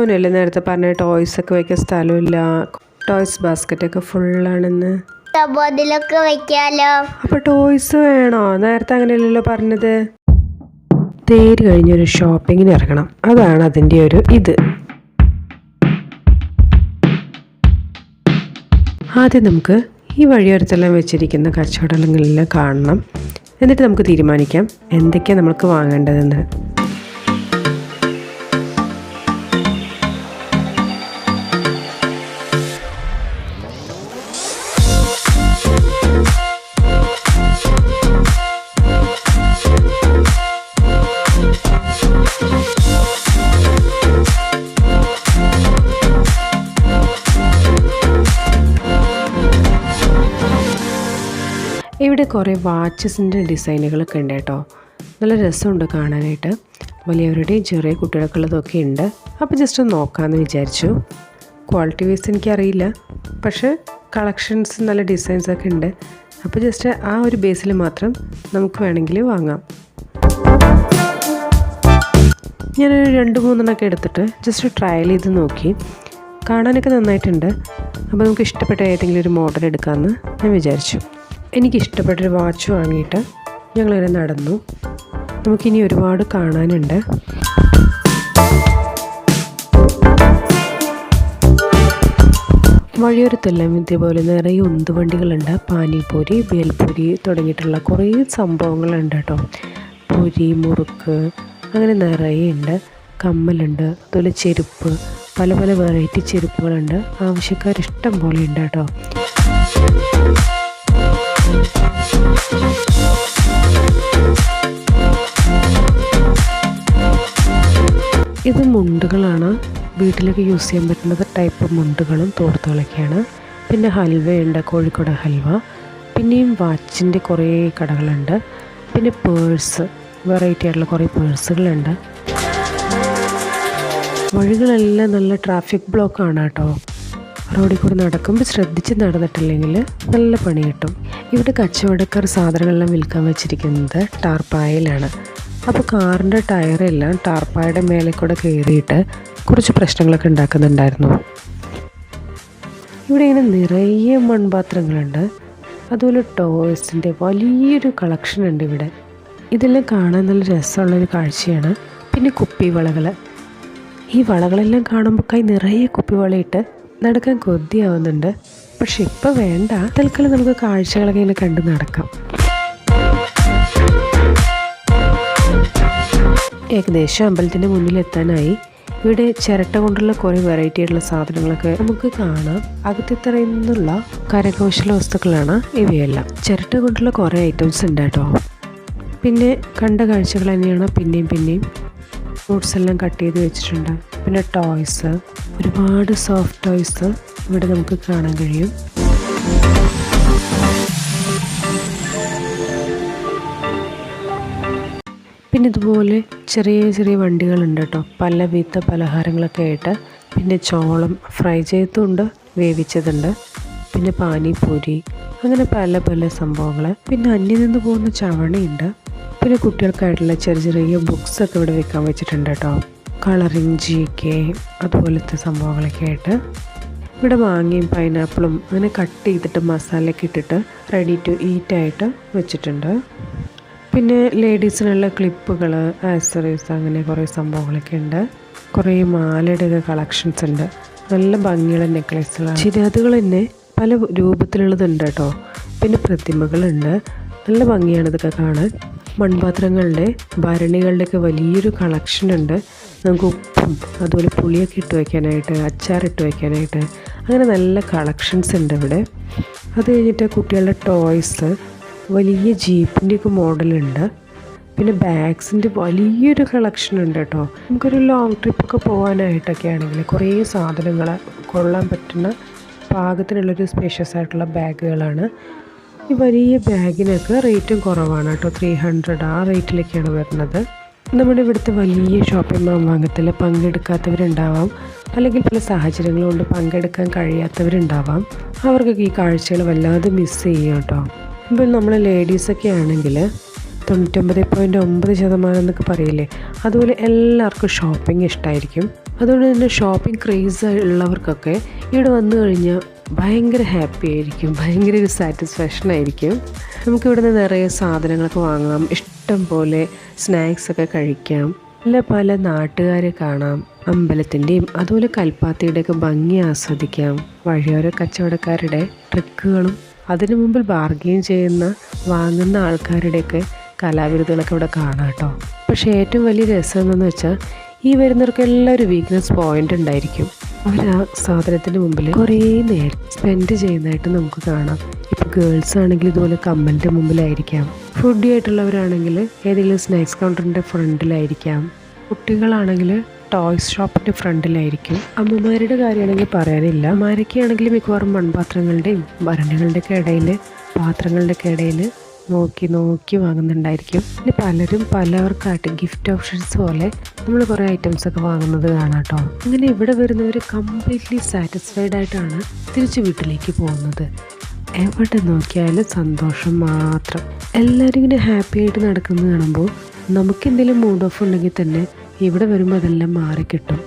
ഓനല്ലേ നേരത്തെ പറഞ്ഞ ടോയ്സൊക്കെ വയ്ക്കാൻ സ്ഥലമില്ല, ടോയ്സ് ബാസ്ക്കറ്റൊക്കെ ഫുള്ളാണെന്ന്. അതിലൊക്കെ വെക്കാലോ. അപ്പോൾ ടോയ്സ് വേണോ? നേരത്തെ അങ്ങനെയല്ലല്ലോ പറഞ്ഞത്. തേര് കഴിഞ്ഞൊരു ഷോപ്പിങ്ങിന് ഇറങ്ങണം, അതാണ് അതിൻ്റെ ഒരു ഇത്. ആദ്യം നമുക്ക് ഈ വഴിയോരത്തെല്ലാം വെച്ചിരിക്കുന്ന കച്ചവടങ്ങളെല്ലാം കാണണം. എന്നിട്ട് നമുക്ക് തീരുമാനിക്കാം എന്തൊക്കെയാണ് നമുക്ക് വാങ്ങേണ്ടതെന്ന്. ഇവിടെ കുറേ വാച്ചസിൻ്റെ ഡിസൈനുകളൊക്കെ ഉണ്ട് കേട്ടോ. നല്ല രസമുണ്ട് കാണാനായിട്ട്. വലിയവരുടെയും ചെറിയ കുട്ടികൾക്കുള്ളതൊക്കെ ഉണ്ട്. അപ്പോൾ ജസ്റ്റ് ഒന്ന് നോക്കാമെന്ന് വിചാരിച്ചു. ക്വാളിറ്റി വൈസ് എനിക്കറിയില്ല, പക്ഷേ കളക്ഷൻസ് നല്ല ഡിസൈൻസൊക്കെ ഉണ്ട്. അപ്പോൾ ജസ്റ്റ് ആ ഒരു ബേസിൽ മാത്രം നമുക്ക് വേണമെങ്കിൽ വാങ്ങാം. ഞാനൊരു 2-3 എടുത്തിട്ട് ജസ്റ്റ് ട്രയൽ ചെയ്ത് നോക്കി. കാണാനൊക്കെ നന്നായിട്ടുണ്ട്. അപ്പോൾ നമുക്ക് ഇഷ്ടപ്പെട്ട ഏതെങ്കിലും ഒരു മോഡൽ എടുക്കാമെന്ന് ഞാൻ വിചാരിച്ചു. എനിക്കിഷ്ടപ്പെട്ടൊരു വാച്ച് വാങ്ങിയിട്ട് ഞങ്ങളിങ്ങനെ നടന്നു. നമുക്കിനി ഒരുപാട് കാണാനുണ്ട്. വഴിയോരത്തെല്ലാം ഇതേപോലെ നിറയെ ഉന്തുവണ്ടികളുണ്ട്. പാനിപൂരി, ബേൽപൂരി തുടങ്ങിയിട്ടുള്ള കുറേ സംഭവങ്ങളുണ്ട് കേട്ടോ. പൊരി, മുറുക്ക് അങ്ങനെ നിറയെ ഉണ്ട്. കമ്മലുണ്ട്, അതുപോലെ ചെരുപ്പ്, പല പല വെറൈറ്റി ചെരുപ്പുകളുണ്ട്. ആവശ്യക്കാരിഷ്ടം പോലെ ഉണ്ട് കേട്ടോ. ഇത് മുണ്ടുകളാണ്. വീട്ടിലൊക്കെ യൂസ് ചെയ്യാൻ പറ്റുന്ന ടൈപ്പ് മുണ്ടുകളും തോർത്തുകളൊക്കെയാണ്. പിന്നെ ഹൽവയുണ്ട്, കോഴിക്കോട് ഹൽവ. പിന്നെയും വാച്ചിൻ്റെ കുറേ കടകളുണ്ട്. പിന്നെ പേഴ്സ്, വെറൈറ്റി ആയിട്ടുള്ള കുറേ പേഴ്സുകളുണ്ട്. വഴികളെല്ലാം നല്ല ട്രാഫിക് ബ്ലോക്കാണ് കേട്ടോ. റോഡിൽ കൂടെ നടക്കുമ്പോൾ ശ്രദ്ധിച്ച് നടന്നിട്ടില്ലെങ്കിൽ നല്ല പണി കിട്ടും. ഇവിടെ കച്ചവടക്കാർ സാധനങ്ങളെല്ലാം വിൽക്കാൻ വെച്ചിരിക്കുന്നത് ടാർപ്പായയിലാണ്. അപ്പോൾ കാറിൻ്റെ ടയറെല്ലാം ടാർപ്പായയുടെ മേലെ കൂടെ കയറിയിട്ട് കുറച്ച് പ്രശ്നങ്ങളൊക്കെ ഉണ്ടാക്കുന്നുണ്ടായിരുന്നു. ഇവിടെ ഇങ്ങനെ നിറയെ മൺപാത്രങ്ങളുണ്ട്. അതുപോലെ ടോയ്സിൻ്റെ വലിയൊരു കളക്ഷൻ ഉണ്ട് ഇവിടെ. ഇതെല്ലാം കാണാൻ നല്ല രസമുള്ളൊരു കാഴ്ചയാണ്. പിന്നെ കുപ്പിവളകൾ. ഈ വളകളെല്ലാം കാണുമ്പോൾ കൈ നിറയെ കുപ്പിവളയിട്ട് നടക്കാൻ കൊതിയാവുന്നുണ്ട്. പക്ഷെ ഇപ്പം വേണ്ട, തൽക്കാലം നമുക്ക് കാഴ്ചകളൊക്കെ ഇങ്ങനെ കണ്ട് നടക്കാം. ഏകദേശം അമ്പലത്തിൻ്റെ മുന്നിലെത്താനായി. ഇവിടെ ചിരട്ട കൊണ്ടുള്ള കുറേ വെറൈറ്റി ആയിട്ടുള്ള സാധനങ്ങളൊക്കെ നമുക്ക് കാണാം. അകത്തിത്തറയിൽ നിന്നുള്ള കരകൗശല വസ്തുക്കളാണ് ഇവയെല്ലാം. ചിരട്ട കൊണ്ടുള്ള കുറേ ഐറ്റംസ് ഉണ്ട് കേട്ടോ. പിന്നെ കണ്ട കാഴ്ചകൾ തന്നെയാണ് പിന്നെയും ഫ്രൂട്ട്സ് എല്ലാം കട്ട് ചെയ്ത് വെച്ചിട്ടുണ്ട്. പിന്നെ ടോയ്സ്, ഒരുപാട് സോഫ്റ്റ് ടോയ്സ് ഇവിടെ നമുക്ക് കാണാൻ കഴിയും. പിന്നെ ഇതുപോലെ ചെറിയ ചെറിയ വണ്ടികളുണ്ട് കേട്ടോ. പലവിധ പലഹാരങ്ങളൊക്കെ ആയിട്ട്. പിന്നെ ചോളം ഫ്രൈ ചെയ്തുണ്ട്, വേവിച്ചതുണ്ട്. പിന്നെ പാനിപൂരി, അങ്ങനെ പല പല സംഭവങ്ങൾ. പിന്നെ അന്യം നിന്ന് പോകുന്ന ചവണയുണ്ട്. പിന്നെ കുട്ടികൾക്കായിട്ടുള്ള ചെറിയ ചെറിയ ബുക്സൊക്കെ ഇവിടെ വെക്കാൻ വെച്ചിട്ടുണ്ട് കേട്ടോ. കളറിങ്, GK അതുപോലത്തെ സംഭവങ്ങളൊക്കെ ആയിട്ട്. ഇവിടെ മാങ്ങയും പൈനാപ്പിളും അങ്ങനെ കട്ട് ചെയ്തിട്ട് മസാലയൊക്കെ ഇട്ടിട്ട് റെഡി ടു ഈറ്റ് ആയിട്ട് വെച്ചിട്ടുണ്ട്. പിന്നെ ലേഡീസിനുള്ള ക്ലിപ്പുകൾ, ആക്സറീസ് അങ്ങനെ കുറേ സംഭവങ്ങളൊക്കെ ഉണ്ട്. കുറേ മാലയുടെ കളക്ഷൻസ് ഉണ്ട്. നല്ല ഭംഗിയുള്ള നെക്ലേസുകളാണ്. ചിരാതുകൾ തന്നെ പല രൂപത്തിലുള്ളതുണ്ട് കേട്ടോ. പിന്നെ പ്രതിമകളുണ്ട്. നല്ല ഭംഗിയാണ് ഇതൊക്കെ കാണാൻ. മൺപാത്രങ്ങളുടെ, ഭരണികളുടെയൊക്കെ വലിയൊരു കളക്ഷൻ ഉണ്ട്. നമുക്ക് ഉപ്പും അതുപോലെ പുളിയൊക്കെ ഇട്ട് വയ്ക്കാനായിട്ട്, അച്ചാറിട്ട് വയ്ക്കാനായിട്ട്, അങ്ങനെ നല്ല കളക്ഷൻസ് ഉണ്ട് ഇവിടെ. അത് കഴിഞ്ഞിട്ട് കുട്ടികളുടെ ടോയ്സ്, വലിയ ജീപ്പിൻ്റെയൊക്കെ മോഡലുണ്ട്. പിന്നെ ബാഗ്സിൻ്റെ വലിയൊരു കളക്ഷൻ ഉണ്ട് കേട്ടോ. നമുക്കൊരു ലോങ് ട്രിപ്പൊക്കെ പോകാനായിട്ടൊക്കെ ആണെങ്കിൽ കുറേ സാധനങ്ങൾ കൊള്ളാൻ പറ്റുന്ന പാകത്തിനുള്ളൊരു സ്പേഷ്യസ് ആയിട്ടുള്ള ബാഗുകളാണ്. ഈ വലിയ ബാഗിനൊക്കെ റേറ്റും കുറവാണ് കേട്ടോ. 300 ആ റേറ്റിലൊക്കെയാണ് വരുന്നത്. നമ്മുടെ ഇവിടുത്തെ വലിയ ഷോപ്പിംഗ് മാമാങ്കത്തിൽ പങ്കെടുക്കാത്തവരുണ്ടാവാം, അല്ലെങ്കിൽ പല സാഹചര്യങ്ങൾ കൊണ്ട് പങ്കെടുക്കാൻ കഴിയാത്തവരുണ്ടാവാം. അവർക്കൊക്കെ ഈ കാഴ്ചകൾ വല്ലാതെ മിസ് ചെയ്യും കേട്ടോ. ഇപ്പോൾ നമ്മൾ ലേഡീസൊക്കെ ആണെങ്കിൽ 99.9% എന്നൊക്കെ പറയില്ലേ, അതുപോലെ എല്ലാവർക്കും ഷോപ്പിംഗ് ഇഷ്ടമായിരിക്കും. അതുകൊണ്ട് തന്നെ ഷോപ്പിംഗ് ക്രേസ് ഉള്ളവർക്കൊക്കെ ഇവിടെ വന്നു കഴിഞ്ഞാൽ ഭയങ്കര ഹാപ്പി ആയിരിക്കും, ഭയങ്കര ഒരു സാറ്റിസ്ഫാക്ഷൻ ആയിരിക്കും. നമുക്കിവിടെ നിന്ന് നിറയെ സാധനങ്ങളൊക്കെ വാങ്ങാം, ഇഷ്ടം പോലെ സ്നാക്സൊക്കെ കഴിക്കാം, പല നാട്ടുകാരെ കാണാം, അമ്പലത്തിൻ്റെയും അതുപോലെ കൽപ്പാത്തിയുടെയൊക്കെ ഭംഗി ആസ്വദിക്കാം, വഴിയോര കച്ചവടക്കാരുടെ ട്രിക്കുകളും അതിനു മുമ്പിൽ ബാർഗെയിൻ ചെയ്യുന്ന വാങ്ങുന്ന ആൾക്കാരുടെയൊക്കെ കലാവിരുദ്ധകളൊക്കെ ഇവിടെ കാണാം കേട്ടോ. പക്ഷേ ഏറ്റവും വലിയ രസം എന്താണെന്ന് വെച്ചാൽ ഈ വരുന്നവർക്കെല്ലാം ഒരു വീക്ക്നെസ് പോയിൻ്റ് ഉണ്ടായിരിക്കും. അവർ ആ സാധനത്തിന് മുമ്പിൽ കുറേ നേരം സ്പെൻഡ് ചെയ്യുന്നതായിട്ട് നമുക്ക് കാണാം. ഇപ്പോൾ ഗേൾസ് ആണെങ്കിൽ ഇതുപോലെ കമ്മലിൻ്റെ മുമ്പിലായിരിക്കാം, ഫുഡി ആയിട്ടുള്ളവരാണെങ്കിൽ ഏതെങ്കിലും സ്നാക്സ് കൗണ്ടറിൻ്റെ ഫ്രണ്ടിലായിരിക്കാം, കുട്ടികളാണെങ്കിൽ ടോയ്സ് ഷോപ്പിൻ്റെ ഫ്രണ്ടിലായിരിക്കും. അമ്മമാരുടെ കാര്യമാണെങ്കിൽ പറയാനില്ല, അമ്മമാരൊക്കെയാണെങ്കിൽ മിക്കവാറും മൺപാത്രങ്ങളുടെയും ഭരണികളുടെയൊക്കെ ഇടയിൽ പാത്രങ്ങളുടെയൊക്കെ ഇടയിൽ നോക്കി വാങ്ങുന്നുണ്ടായിരിക്കും. പിന്നെ പലരും പലവർക്കായിട്ട് ഗിഫ്റ്റ് ഓപ്ഷൻസ് പോലെ നമ്മൾ കുറേ ഐറ്റംസൊക്കെ വാങ്ങുന്നത് കാണാം കേട്ടോ. അങ്ങനെ ഇവിടെ വരുന്നവർ കംപ്ലീറ്റ്ലി സാറ്റിസ്ഫൈഡ് ആയിട്ടാണ് തിരിച്ച് വീട്ടിലേക്ക് പോകുന്നത്. എവിടെ നോക്കിയാലും സന്തോഷം മാത്രം. എല്ലാവരും ഇങ്ങനെ ഹാപ്പി ആയിട്ട് നടക്കുന്നത് കാണുമ്പോൾ നമുക്കെന്തെങ്കിലും മൂഡ് ഓഫ് ഉണ്ടെങ്കിൽ തന്നെ ഇവിടെ വരുമ്പോൾ അതെല്ലാം മാറിക്കിട്ടും.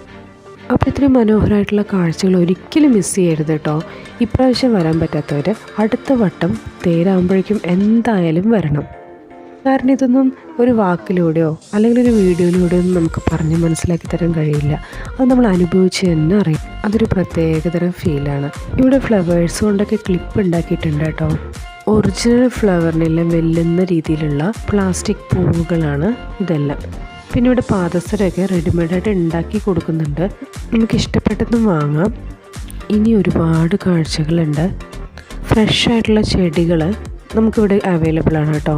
അപ്പോൾ ഇത്രയും മനോഹരമായിട്ടുള്ള കാഴ്ചകൾ ഒരിക്കലും മിസ് ചെയ്യരുത് കേട്ടോ. ഇപ്രാവശ്യം വരാൻ പറ്റാത്തവർ അടുത്ത വട്ടം തേരാകുമ്പോഴേക്കും എന്തായാലും വരണം. കാരണം ഇതൊന്നും ഒരു വാക്കിലൂടെയോ അല്ലെങ്കിൽ ഒരു വീഡിയോയിലൂടെയോ ഒന്നും നമുക്ക് പറഞ്ഞ് മനസ്സിലാക്കി തരാൻ കഴിയില്ല. അത് നമ്മൾ അനുഭവിച്ച് തന്നെ അറിയും. അതൊരു പ്രത്യേകതരം ഫീലാണ്. ഇവിടെ ഫ്ലവേഴ്സ് കൊണ്ടൊക്കെ ക്ലിപ്പ് ഉണ്ടാക്കിയിട്ടുണ്ട് കേട്ടോ. ഒറിജിനൽ ഫ്ലവറിനെല്ലാം വെല്ലുന്ന രീതിയിലുള്ള പ്ലാസ്റ്റിക് പൂവുകളാണ് ഇതെല്ലാം. പിന്നെ ഇവിടെ പാദസരമൊക്കെ റെഡിമെയ്ഡായിട്ട് ഉണ്ടാക്കി കൊടുക്കുന്നുണ്ട്, നമുക്ക് ഇഷ്ടപ്പെട്ടതും വാങ്ങാം. ഇനി ഒരുപാട് കാഴ്ചകളുണ്ട്. ഫ്രഷ് ആയിട്ടുള്ള ചെടികൾ നമുക്കിവിടെ അവൈലബിൾ ആണ് കേട്ടോ.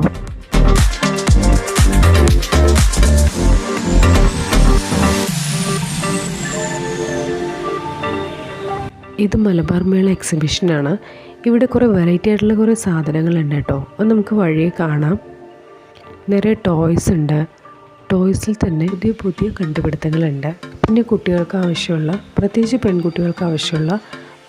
ഇത് മലബാർ മേള എക്സിബിഷനാണ്. ഇവിടെ കുറേ വെറൈറ്റി ആയിട്ടുള്ള കുറേ സാധനങ്ങളുണ്ട് കേട്ടോ. അത് നമുക്ക് വഴിയെ കാണാം. നിറയെ ടോയ്സ് ഉണ്ട്. ടോയ്സിൽ തന്നെ പുതിയ കണ്ടുപിടുത്തങ്ങളുണ്ട്. പിന്നെ കുട്ടികൾക്ക് ആവശ്യമുള്ള, പ്രത്യേകിച്ച് പെൺകുട്ടികൾക്ക് ആവശ്യമുള്ള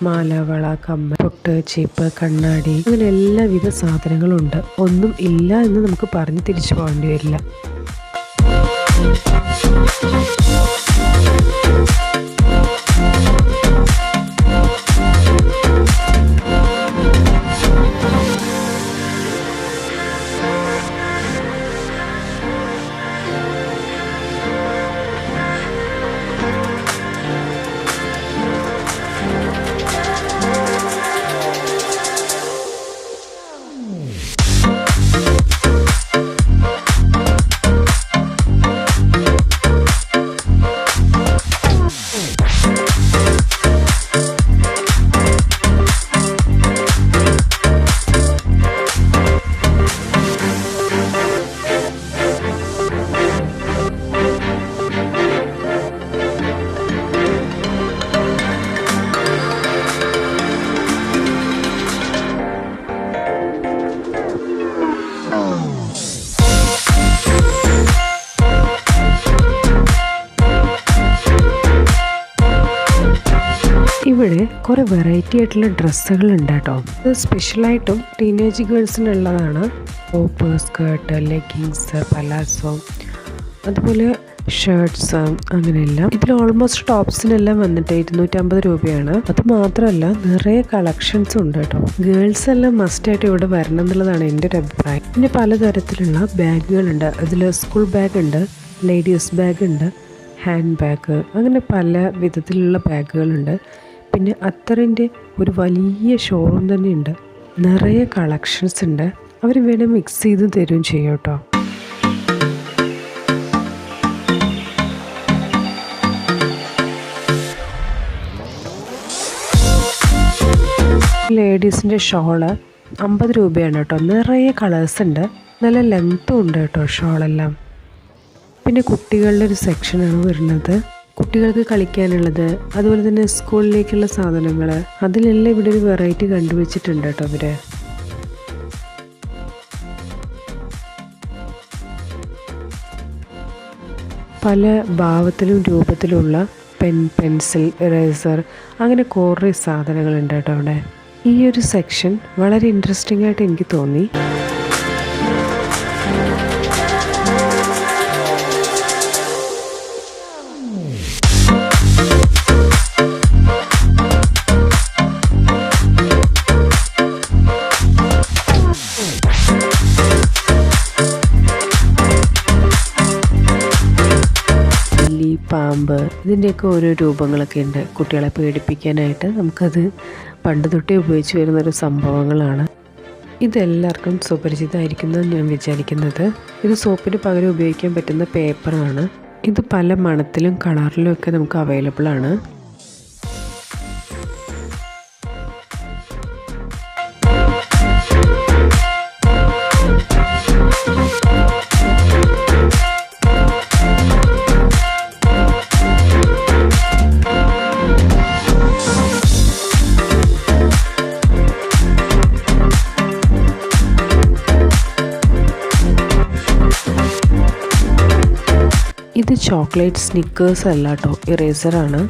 മാല, വള, കമ്മൽ, പൊട്ട്, ചീപ്പ്, കണ്ണാടി, അങ്ങനെ എല്ലാവിധ സാധനങ്ങളും ഉണ്ട്. ഒന്നും ഇല്ല എന്ന് നമുക്ക് പറഞ്ഞ് തിരിച്ചു പോകേണ്ടി വരില്ല. ഇവിടെ കുറേ വെറൈറ്റി ആയിട്ടുള്ള ഡ്രസ്സുകളുണ്ട് കേട്ടോ. ഇത് സ്പെഷ്യലായിട്ടും ടീനേജ് ഗേൾസിനുള്ളതാണ്. ടോപ്പ്, സ്കേർട്ട്, ലെഗിങ്സ്, പലാസോ, അതുപോലെ ഷർട്ട്സ്, അങ്ങനെയെല്ലാം. ഇതിൽ ഓൾമോസ്റ്റ് ടോപ്സിനെല്ലാം വന്നിട്ട് 250 രൂപയാണ്. അത് മാത്രമല്ല നിറയെ കളക്ഷൻസും ഉണ്ട് കേട്ടോ. ഗേൾസ് എല്ലാം മസ്റ്റായിട്ട് ഇവിടെ വരണം എന്നുള്ളതാണ് എൻ്റെ ഒരു അഭിപ്രായം. പിന്നെ പലതരത്തിലുള്ള ബാഗുകളുണ്ട്. അതിൽ സ്കൂൾ ബാഗ് ഉണ്ട്, ലേഡീസ് ബാഗ് ഉണ്ട്, ഹാൻഡ് ബാഗ്, അങ്ങനെ പല വിധത്തിലുള്ള ബാഗുകളുണ്ട്. പിന്നെ അത്തറിൻ്റെ ഒരു വലിയ ഷോറൂം തന്നെയുണ്ട്. നിറയെ കളക്ഷൻസ് ഉണ്ട്. അവർ വേണേൽ മിക്സ് ചെയ്ത് തരുകയും ചെയ്യും കേട്ടോ. ലേഡീസിൻ്റെ ഷോള് 50 രൂപയാണ് കേട്ടോ. നിറയെ കളേഴ്സ് ഉണ്ട്, നല്ല ലെങ്ത്തും ഉണ്ട് കേട്ടോ ഷോളെല്ലാം. പിന്നെ കുട്ടികളുടെ ഒരു സെക്ഷനാണ് വരുന്നത്. കുട്ടികൾക്ക് കളിക്കാനുള്ളത്, അതുപോലെ തന്നെ സ്കൂളിലേക്കുള്ള സാധനങ്ങൾ, അതിലെല്ലാം ഇവിടെ ഒരു വെറൈറ്റി കണ്ടുവച്ചിട്ടുണ്ട് കേട്ടോ അവർ. പല ഭാവത്തിലും രൂപത്തിലുള്ള പെൻസിൽ, ഇറേസർ, അങ്ങനെ കുറേ സാധനങ്ങളുണ്ട് കേട്ടോ അവിടെ. ഈ ഒരു സെക്ഷൻ വളരെ ഇൻട്രസ്റ്റിംഗ് ആയിട്ട് എനിക്ക് തോന്നി. ഇതിൻ്റെയൊക്കെ ഓരോ രൂപങ്ങളൊക്കെ ഉണ്ട്. കുട്ടികളെ പേടിപ്പിക്കാനായിട്ട് നമുക്കത് പണ്ട് തൊട്ടേ ഉപയോഗിച്ച് വരുന്നൊരു സംഭവങ്ങളാണ്. ഇതെല്ലാവർക്കും സുപരിചിതമായിരിക്കുമെന്ന് ഞാൻ വിചാരിക്കുന്നത്. ഇത് സോപ്പിന് പകരം ഉപയോഗിക്കാൻ പറ്റുന്ന പേപ്പറാണ്. ഇത് പല മണത്തിലും കളറിലും ഒക്കെ നമുക്ക് അവൈലബിൾ ആണ്. ഇത് ചോക്ലേറ്റ് സ്നിക്കേഴ്സ് അല്ല കേട്ടോ, ഇറേസറാണ്.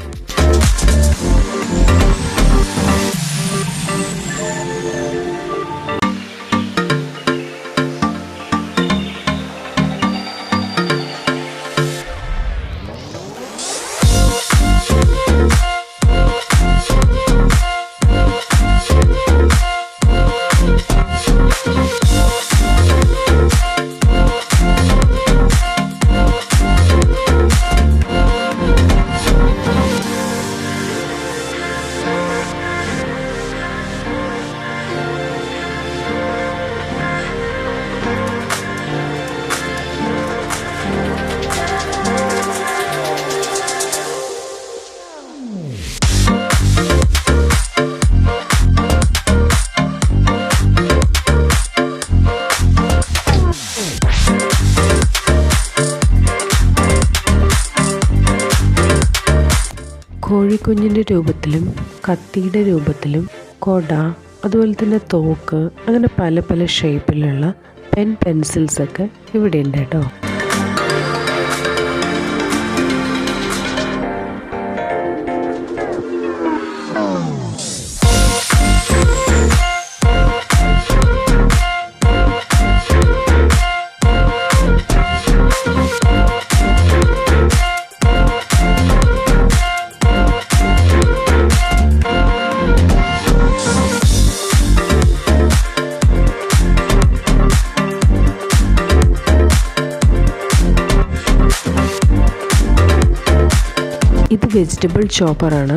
കോഴിക്കുഞ്ഞിൻ്റെ രൂപത്തിലും കത്തിയുടെ രൂപത്തിലും കൊട, അതുപോലെ തന്നെ തോക്ക്, അങ്ങനെ പല പല ഷേപ്പിലുള്ള പെൻസിൽസൊക്കെ ഇവിടെ ഉണ്ട് കേട്ടോ. ഇത് വെജിറ്റബിൾ ചോപ്പറാണ്.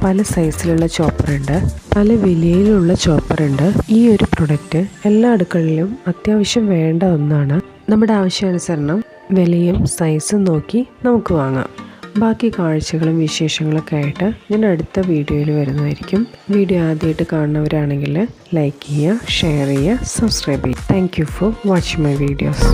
പല സൈസിലുള്ള ചോപ്പറുണ്ട്, പല വിലയിലുള്ള ചോപ്പറുണ്ട്. ഈ ഒരു പ്രൊഡക്റ്റ് എല്ലാ അടുക്കളയിലും അത്യാവശ്യം വേണ്ട ഒന്നാണ്. നമ്മുടെ ആവശ്യാനുസരണം വിലയും സൈസും നോക്കി നമുക്ക് വാങ്ങാം. ബാക്കി കാഴ്ചകളും വിശേഷങ്ങളൊക്കെ ആയിട്ട് ഞാൻ അടുത്ത വീഡിയോയിൽ വരുന്നതായിരിക്കും. വീഡിയോ ആദ്യമായിട്ട് കാണുന്നവരാണെങ്കിൽ ലൈക്ക് ചെയ്യുക, ഷെയർ ചെയ്യുക, സബ്സ്ക്രൈബ് ചെയ്യുക. Thank you for watching my videos.